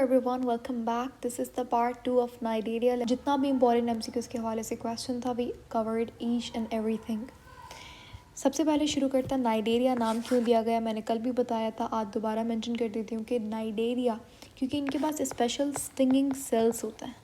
Everyone, welcome back. This is the part 2 of Cnidaria. जितना भी important MCQs के हवाले से क्वेश्चन था, we covered each and everything. सबसे पहले शुरू करता, नाइडेरिया नाम क्यों दिया गया। मैंने कल भी बताया था, आज दोबारा मेंशन कर देती हूँ कि नाइडेरिया क्योंकि इनके पास स्पेशल स्टिंगिंग सेल्स होता है।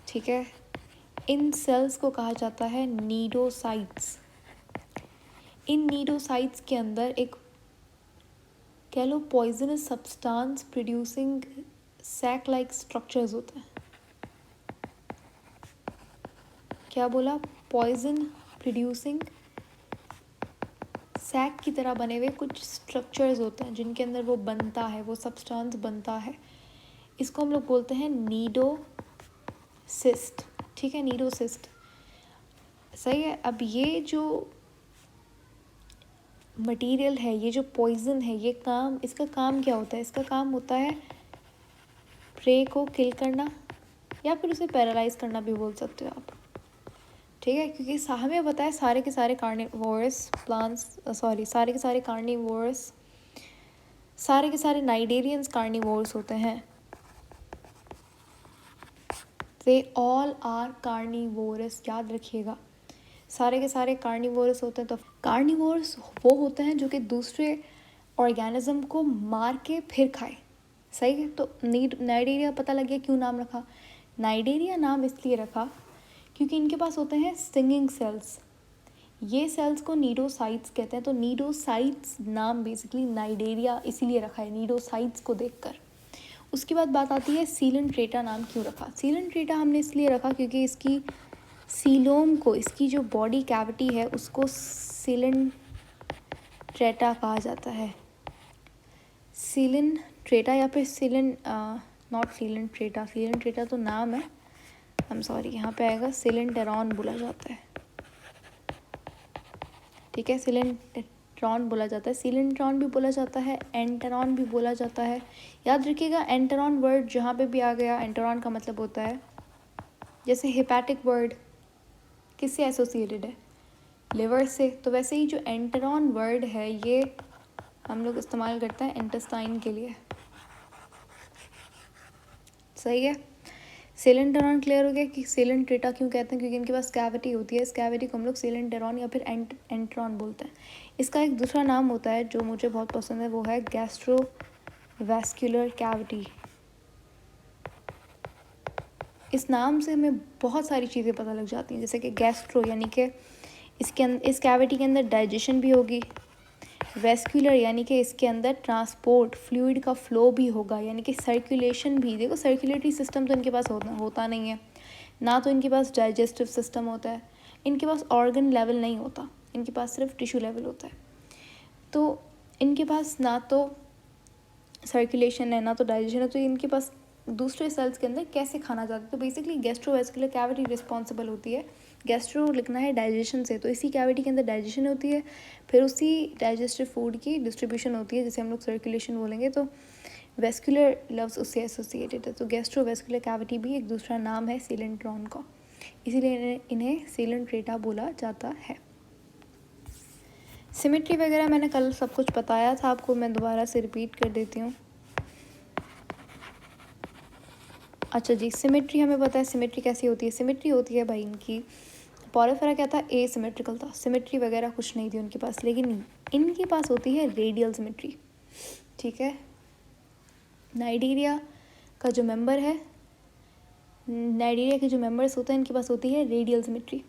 ठीक है, इन सेल्स को कहा जाता है नीडोसाइट्स। इन नीडोसाइट्स के अंदर एक कह लो poisonous substance producing sac like structures होते हैं। क्या बोला? पॉइजन प्रोड्यूसिंग सैक की तरह बने हुए कुछ स्ट्रक्चर्स होते हैं जिनके अंदर वो बनता है, वो सब्सटेंस बनता है। इसको हम लोग बोलते हैं नीडोसिस्ट। ठीक है, नीडोसिस्ट सही है। अब ये जो मटेरियल है, ये जो पॉइजन है, ये इसका काम क्या होता है? इसका काम होता है प्रे को किल करना या फिर उसे पैरालाइज करना भी बोल सकते हो आप। ठीक है, क्योंकि हमें पता है सारे के सारे कार्निवोरस प्लांट्स सारे के सारे कार्निवोरस सारे के सारे नाइडेरियंस कार्निवोरस होते हैं। दे ऑल आर कार्निवोरस, याद रखिएगा, सारे के सारे कार्निवोरस होते हैं। तो कार्निवोरस वो होते हैं जो कि दूसरे ऑर्गेनिज्म को मार के फिर खाए। सही है, तो नाइडेरिया पता लग गया क्यों नाम रखा। नाइडेरिया नाम इसलिए रखा क्योंकि इनके पास होते हैं स्टिंगिंग सेल्स। ये सेल्स को नीडोसाइट्स कहते हैं। तो नीडोसाइट्स नाम बेसिकली नाइडेरिया इसीलिए रखा है, नीडोसाइट्स को देखकर। उसके बाद बात आती है सीलेंट्रेटा नाम क्यों रखा। सीलेंट्रेटा हमने इसलिए रखा क्योंकि इसकी सीलोम को, इसकी जो बॉडी कैविटी है उसको सीलेंट्रेटा कहा जाता है। सीलेंट्रेटा या फिर नॉट सीलेंट्रेटा, सीलेंट्रेटा तो नाम है, आई एम सॉरी, यहाँ पे आएगा सीलेंटेरॉन बोला जाता है। ठीक है, सीलेंटेरॉन बोला जाता है, सीलेंट्रॉन भी बोला जाता है, एंटेरॉन भी बोला जाता है। याद रखिएगा, एंटेरॉन वर्ड जहाँ पे भी आ गया, एंटेरॉन का मतलब होता है, जैसे हेपेटिक वर्ड किससे एसोसिएटेड है? लिवर से। तो वैसे ही जो एंटेरॉन वर्ड है ये हम लोग इस्तेमाल करते हैं इंटेस्टाइन के लिए। सही है, सीलेंटेरॉन क्लियर हो गया कि सीलेंट्रेटा क्यों कहते हैं, क्योंकि इनके पास कैविटी होती है। इस कैविटी को हम लोग सीलेंटेरॉन या फिर एंटेरॉन बोलते हैं। इसका एक दूसरा नाम होता है जो मुझे बहुत पसंद है, वो है गैस्ट्रोवैस्कुलर कैविटी। इस नाम से हमें बहुत सारी चीज़ें पता लग जाती हैं, जैसे कि गैस्ट्रो यानी कि इस कैविटी के अंदर डाइजेशन भी होगी, वेस्कुलर यानी कि इसके अंदर ट्रांसपोर्ट फ्लूइड का फ्लो भी होगा, यानी कि सर्कुलेशन भी। देखो, सर्कुलेटरी सिस्टम तो इनके पास होता नहीं है, ना तो इनके पास डाइजेस्टिव सिस्टम होता है, इनके पास ऑर्गन लेवल नहीं होता, इनके पास सिर्फ टिश्यू लेवल होता है। तो इनके पास ना तो सर्कुलेशन है ना तो डाइजेशन है, तो इनके पास दूसरे सेल्स के अंदर कैसे खाना जाता है। तो बेसिकली गैस्ट्रोवेस्कुलर कैविटी रिस्पॉन्सिबल होती है, गैस्ट्रो लिखना है डाइजेशन से, तो इसी कैविटी के अंदर डाइजेशन होती है, फिर उसी डाइजेस्टिव फूड की डिस्ट्रीब्यूशन होती है, जिसे हम लोग सर्कुलेशन बोलेंगे। तो वेस्कुलर लफ्ज़ उससे एसोसिएटेड है। तो गैस्ट्रोवेस्कुलर कैविटी भी एक दूसरा नाम है सीलेंट्रॉन का, इसीलिए इन्हें सीलेंट्रेटा बोला जाता है। सिमेट्री वगैरह मैंने कल सब कुछ बताया था आपको, मैं दोबारा से रिपीट कर देती हूँ। अच्छा जी, सिमेट्री हमें पता है सिमेट्री कैसी होती है। सिमेट्री होती है भाई इनकी, पोरिफेरा क्या था, एसिमेट्रिकल था, सिमेट्री वगैरह कुछ नहीं थी उनके पास, लेकिन इनके पास होती है रेडियल सिमेट्री। ठीक है, नाइडेरिया का जो मेंबर है, नाइडेरिया के जो मेंबर्स होते हैं, इनके पास होती है रेडियल सिमेट्री।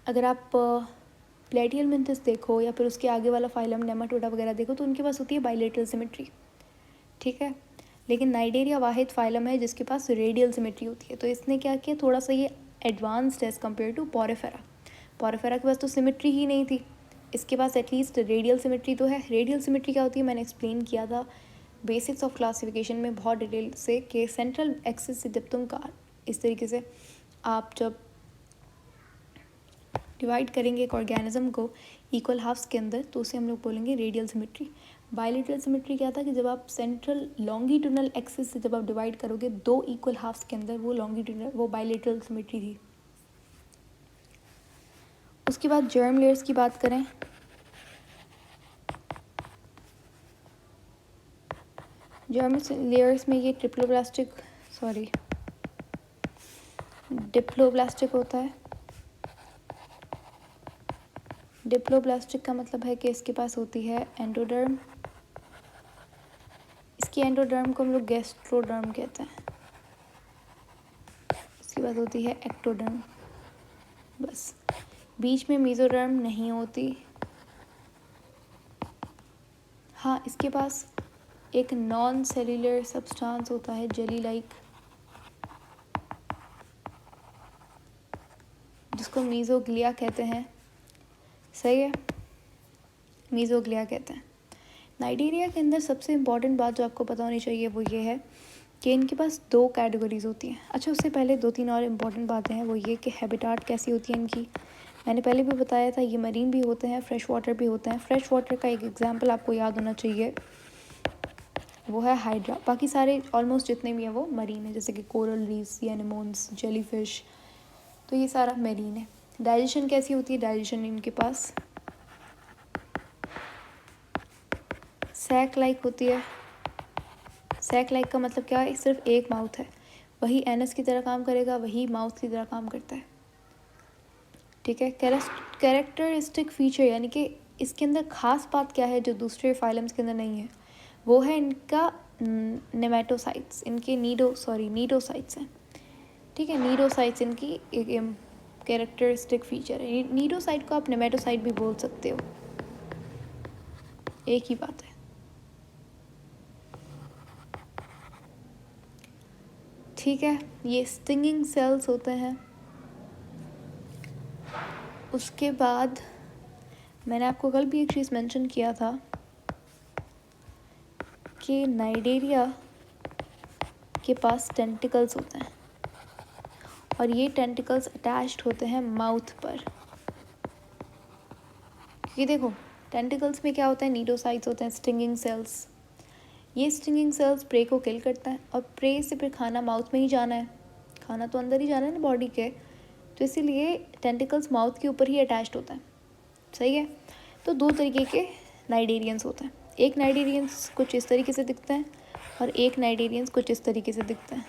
अगर आप प्लेटिहेलमिंथस देखो या फिर उसके आगे वाला फाइलम नेमाटोडा वगैरह देखो, तो उनके पास होती है बाइलेटरल सिमेट्री। ठीक है, लेकिन नाइडेरिया वाहिद फाइलम है जिसके पास रेडियल सिमेट्री होती है। तो इसने क्या किया, थोड़ा सा ये advanced as compared to Porifera. Porifera के पास तो सिमेट्री ही नहीं थी, इसके पास एटलीस्ट रेडियल सिमेट्री तो है। रेडियल सिमेट्री क्या होती है, मैंने एक्सप्लेन किया था बेसिक्स ऑफ क्लासिफिकेशन में बहुत डिटेल से, कि सेंट्रल एक्सिस से जब तुम का इस तरीके से आप जब डिवाइड करेंगे एक ऑर्गेनिज्म को इक्वल हाफ्स के अंदर, तो उसे हम लोग बोलेंगे रेडियल सिमेट्री। बाइलेटरल सिमेट्री क्या था कि जब आप सेंट्रल लॉन्गिट्यूडनल एक्सिस से जब आप डिवाइड करोगे दो इक्वल हाफ्स के अंदर, वो बाइलेटरल सिमेट्री थी। उसके बाद जर्म लेयर्स की बात करें, जर्मस लेयर्स में ये डिप्लोब्लास्टिक होता है। डिप्लोब्लास्टिक का मतलब है कि इसके पास होती है एंडोडर्म। इसकी एंडोडर्म को हम लोग गैस्ट्रोडर्म कहते हैं। इसके बाद होती है एक्टोडर्म। बस, बीच में मेसोडर्म नहीं होती। हाँ, इसके पास एक नॉन सेल्यूलर सब्सटेंस होता है जेली लाइक, जिसको मीजोग्लिया कहते हैं। सही है, मीजोग्लिया कहते हैं। नाइजीरिया के अंदर सबसे इम्पॉर्टेंट बात जो आपको पता होनी चाहिए वो ये है कि इनके पास 2 कैटेगरीज होती हैं। अच्छा, उससे पहले 2-3 और इम्पॉर्टेंट बातें हैं, वो ये कि हैबिटाट कैसी होती है इनकी। मैंने पहले भी बताया था, ये मरीन भी होते हैं, फ्रेश वाटर भी होते हैं। फ्रेश वाटर का एक एग्जाम्पल आपको याद होना चाहिए, वो है हाइड्रा। बाकी सारे ऑलमोस्ट जितने भी हैं वो मरीन है, जैसे कि कोरल रीफ्स, सी एनेमोन्स, जेलीफिश, तो ये सारा मरीन है। डाइजेशन कैसी होती है? डाइजेशन इनके पास सैक लाइक होती है। सैक लाइक का मतलब क्या है? सिर्फ एक माउथ है, वही एनस की तरह काम करेगा, वही माउथ की तरह काम करता है। ठीक है। कैरेक्टरिस्टिक फीचर यानी कि इसके अंदर खास बात क्या है जो दूसरे फाइलम्स के अंदर नहीं है, वो है इनका नेमेटोसाइट्स। इनके नीडोसाइट्स हैं। ठीक है, नीडोसाइट्स इनकी एक कैरेक्टरिस्टिक फीचर है। नीडोसाइट को आप नेमेटोसाइट भी बोल सकते हो, एक ही बात है। ठीक है, ये स्टिंगिंग सेल्स होते हैं। उसके बाद मैंने आपको कल भी एक चीज़ मेंशन किया था कि नाइजीरिया के पास टेंटिकल्स होते हैं और ये टेंटिकल्स अटैच्ड होते हैं माउथ पर। क्योंकि देखो, टेंटिकल्स में क्या होता है? नीडोसाइट्स होते हैं, स्टिंगिंग सेल्स। ये स्टिंगिंग सेल्स प्रे को किल करता है और प्रे से फिर खाना माउथ में ही जाना है, खाना तो अंदर ही जाना है ना बॉडी के, तो इसीलिए टेंटिकल्स माउथ के ऊपर ही अटैच्ड होता है। सही है। तो 2 तरीके के नाइजीरियंस होते हैं। एक नाइजीरियंस कुछ इस तरीके से दिखते हैं और एक नाइजीरियंस कुछ इस तरीके से दिखते हैं।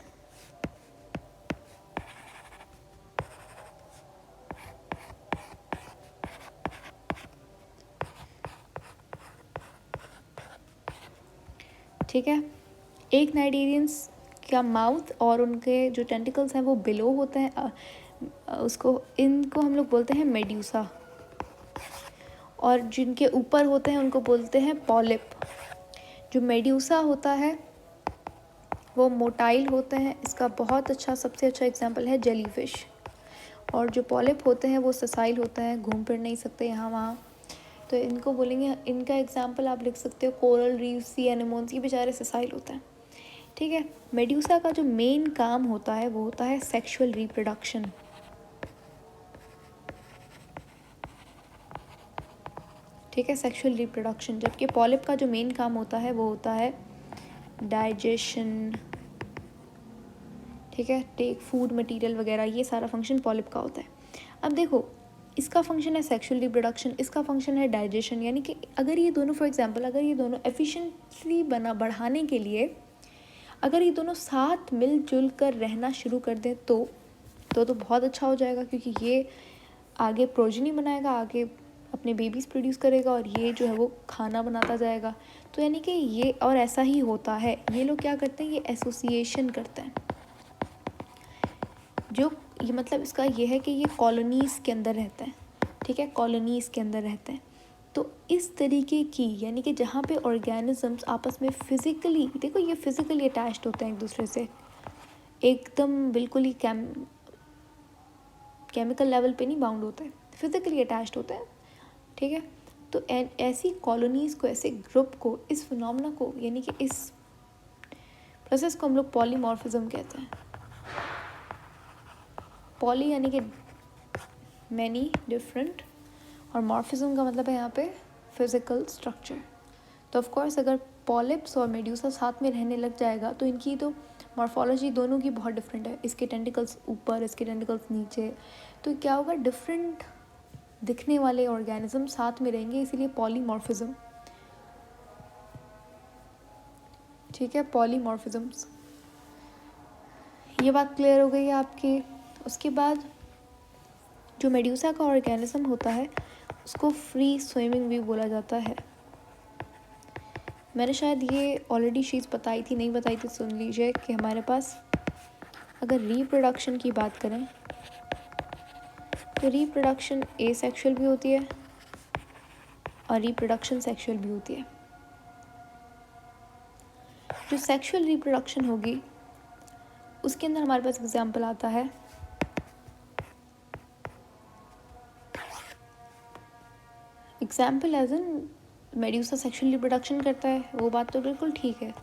ठीक है, एक नाइजीरियंस का माउथ और उनके जो टेंटिकल्स हैं वो बिलो होते हैं, इनको हम लोग बोलते हैं मेड्यूसा, और जिनके ऊपर होते हैं उनको बोलते हैं पॉलिप। जो मेड्यूसा होता है वो मोटाइल होते हैं, इसका बहुत अच्छा सबसे अच्छा एग्जांपल है जेलीफिश। और जो पॉलिप होते हैं वो ससाइल होते हैं, घूम फिर नहीं सकते यहाँ वहाँ, तो इनको बोलेंगे, इनका एग्जांपल आप लिख सकते हो कोरल रीफ, सी एनेमोन्स, ये बेचारे ससाइल होते हैं। ठीक है। मेड्यूसा का जो मेन काम होता है वो होता है सेक्सुअल रिप्रोडक्शन। ठीक है, सेक्सुअल रिप्रोडक्शन, जबकि पॉलिप का जो मेन काम होता है वो होता है डाइजेशन। ठीक है, टेक फूड मटेरियल वगैरह, ये सारा फंक्शन पॉलिप का होता है। अब देखो, इसका फंक्शन है सेक्सुअल रिप्रोडक्शन, इसका फंक्शन है डाइजेशन, यानी कि अगर ये दोनों, फॉर एग्जांपल, अगर ये दोनों एफिशिएंटली बढ़ाने के लिए अगर ये दोनों साथ मिलजुल कर रहना शुरू कर दें तो बहुत अच्छा हो जाएगा, क्योंकि ये आगे प्रोजेनी बनाएगा, आगे अपने बेबीज़ प्रोड्यूस करेगा और ये जो है वो खाना बनाता जाएगा। तो यानी कि ये, और ऐसा ही होता है, ये लोग क्या करते हैं, ये एसोसिएशन करते हैं। जो ये मतलब इसका ये है कि ये कॉलोनीज़ के अंदर रहते हैं। ठीक है, कॉलोनीज़ के अंदर रहते हैं। तो इस तरीके की, यानी कि जहाँ पे ऑर्गेनिजम्स आपस में फिज़िकली, देखो ये फिज़िकली अटैच्ड होते हैं एक दूसरे से, एकदम बिल्कुल ही केमिकल लेवल पे नहीं बाउंड होते हैं, फिज़िकली अटैच्ड होते हैं। ठीक है, तो ऐसी कॉलोनीज़ को, ऐसे ग्रुप को, इस फिनोमेना को, यानी कि इस प्रोसेस को हम लोग पॉलीमॉर्फिज्म कहते हैं। पॉली यानी कि मैनी, डिफरेंट, और मॉर्फिज्म का मतलब है यहाँ पे फिजिकल स्ट्रक्चर। तो ऑफ कोर्स अगर पॉलिप्स और मेड्यूसा साथ में रहने लग जाएगा तो इनकी तो मॉर्फोलॉजी दोनों की बहुत डिफरेंट है, इसके टेंटिकल्स ऊपर, इसके टेंटिकल्स नीचे, तो क्या होगा, डिफरेंट दिखने वाले ऑर्गेनिज्म साथ में रहेंगे, इसीलिए पॉलीमॉर्फिज्म। ठीक है, पॉलीमॉर्फिज्म्स। ये बात क्लियर हो गई है आपकी। उसके बाद जो मेड्यूसा का ऑर्गेनिज्म होता है उसको फ्री स्विमिंग भी बोला जाता है। मैंने शायद ये ऑलरेडी चीज़ बताई थी, नहीं बताई थी, सुन लीजिए कि हमारे पास अगर रिप्रोडक्शन की बात करें तो रिप्रोडक्शन एसेक्सुअल भी होती है और रिप्रोडक्शन सेक्सुअल भी होती है। जो सेक्सुअल रिप्रोडक्शन होगी उसके अंदर हमारे पास एग्जाम्पल आता है example as in medusa sexual reproduction करता है, वो बात तो बिल्कुल ठीक है,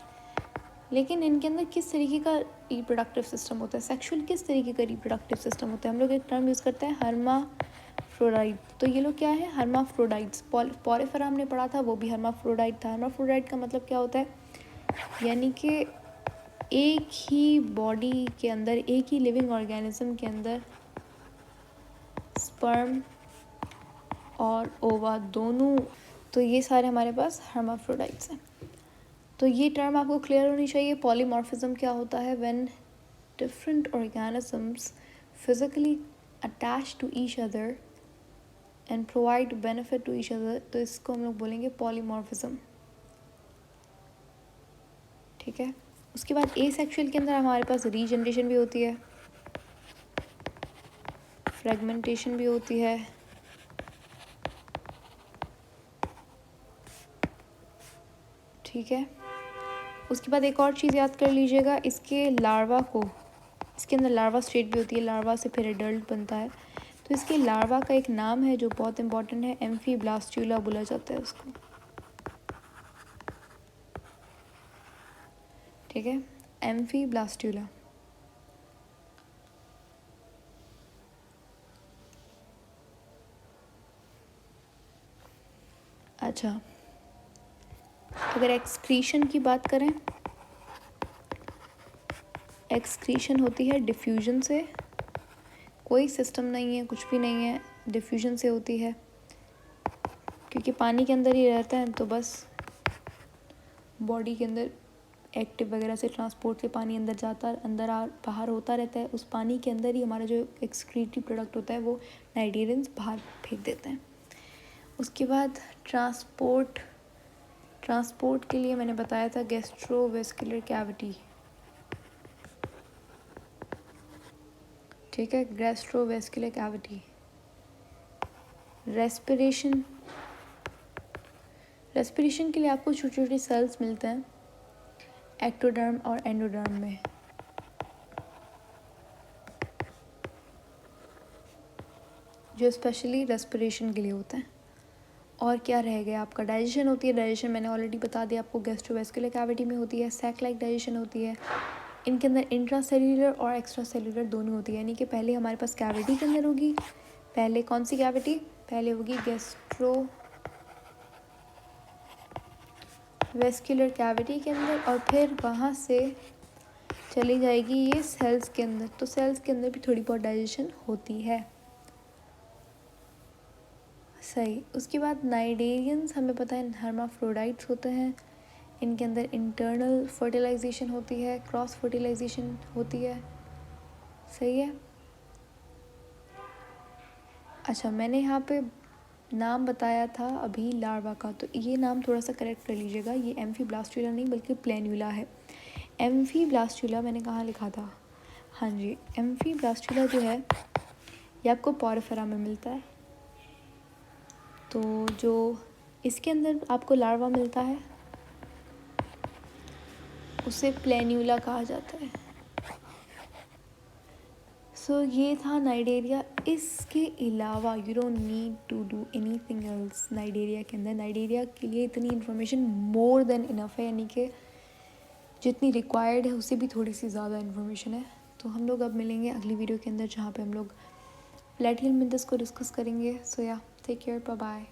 लेकिन इनके अंदर किस तरीके का रिप्रोडक्टिव सिस्टम होता है, सेक्सुअल किस तरीके का रिप्रोडक्टिव सिस्टम होता है। हम लोग एक टर्म यूज़ करते हैं हर्माफ्रोडाइट। तो ये लोग क्या है, हर्माफ्रोडाइट्स। पॉलीफेरा हमने पढ़ा था, वो भी हर्माफ्रोडाइट था। हर्माफ्रोडाइट का मतलब क्या होता है, यानी कि एक ही बॉडी के अंदर, एक ही लिविंग ऑर्गेनिज्म के अंदर स्पर्म और ओवा दोनों, तो ये सारे हमारे पास हर्माफ्रोडाइट्स हैं। तो ये टर्म आपको क्लियर होनी चाहिए। पॉलीमॉर्फिज्म क्या होता है, when different organisms physically attach to each other and provide benefit to each other, तो इसको हम लोग बोलेंगे पॉलीमॉर्फिज्म। ठीक है। उसके बाद एसेक्सुअल के अंदर हमारे पास रीजनरेशन भी होती है, फ्रेगमेंटेशन भी होती है, ठीक है। उसके बाद एक और चीज़ याद कर लीजिएगा, इसके लार्वा को, इसके अंदर लार्वा स्टेट भी होती है, लार्वा से फिर एडल्ट बनता है। तो इसके लार्वा का एक नाम है जो बहुत इंपॉर्टेंट है, एम्फीब्लास्टुला बोला जाता है उसको। ठीक है, एम्फीब्लास्टुला। अच्छा, अगर एक्सक्रीशन की बात करें, एक्सक्रीशन होती है डिफ्यूजन से, कोई सिस्टम नहीं है, कुछ भी नहीं है, डिफ्यूजन से होती है, क्योंकि पानी के अंदर ही रहता है, तो बस बॉडी के अंदर एक्टिव वगैरह से ट्रांसपोर्ट से पानी अंदर जाता, अंदर बाहर होता रहता है। उस पानी के अंदर ही हमारा जो एक्सक्रीटरी प्रोडक्ट होता है वो नाइट्रियंस बाहर फेंक देते हैं। उसके बाद ट्रांसपोर्ट के लिए मैंने बताया था गैस्ट्रोवेस्कुलर कैविटी। ठीक है, गैस्ट्रोवेस्कुलर कैविटी। रेस्पिरेशन के लिए आपको छोटे छोटे सेल्स मिलते हैं एक्टोडर्म और एंडोडर्म में। जो स्पेशली रेस्पिरेशन के लिए होता है। और क्या रह गया आपका, डाइजेशन होती है। डाइजेशन मैंने ऑलरेडी बता दिया आपको, गैस्ट्रोवेस्कुलर कैविटी में होती है, सैक लाइक डाइजेशन होती है। इनके अंदर इंट्रा सेल्यूलर और एक्स्ट्रा सेल्यूलर दोनों होती है, यानी कि पहले हमारे पास कैविटी के अंदर होगी, पहले कौन सी कैविटी, पहले होगी गैस्ट्रोवेस्कुलर कैविटी के अंदर, और फिर वहाँ से चली जाएगी ये सेल्स के अंदर। तो सेल्स के अंदर भी थोड़ी बहुत डाइजेशन होती है। सही। उसके बाद नाइडेरियंस हमें पता है हर्माफ्रोडाइट्स होते हैं, इनके अंदर इंटरनल फर्टिलाइजेशन होती है, क्रॉस फर्टिलाइजेशन होती है। सही है। अच्छा, मैंने यहाँ पे नाम बताया था अभी लार्वा का, तो ये नाम थोड़ा सा करेक्ट कर लीजिएगा, ये एम्फीब्लास्टुला नहीं बल्कि प्लेन्यूला है। एम्फीब्लास्टुला मैंने कहाँ लिखा था, हाँ जी, एम्फीब्लास्टुला जो है ये आपको पॉरीफेरा में मिलता है। तो जो इसके अंदर आपको लार्वा मिलता है उसे प्लेन्यूला कहा जाता है। सो ये था नाइडेरिया। इसके अलावा you don't need to do anything else. Cnidaria के अंदर, नाइडेरिया के लिए इतनी इन्फॉर्मेशन मोर देन इनफ है, यानी कि जितनी रिक्वायर्ड है उससे भी थोड़ी सी ज़्यादा इन्फॉर्मेशन है। तो हम लोग अब मिलेंगे अगली वीडियो के अंदर जहाँ पे हम लोग प्लेटियम मिथस को डिस्कस करेंगे। सो या, टेक केयर, बाय बाय।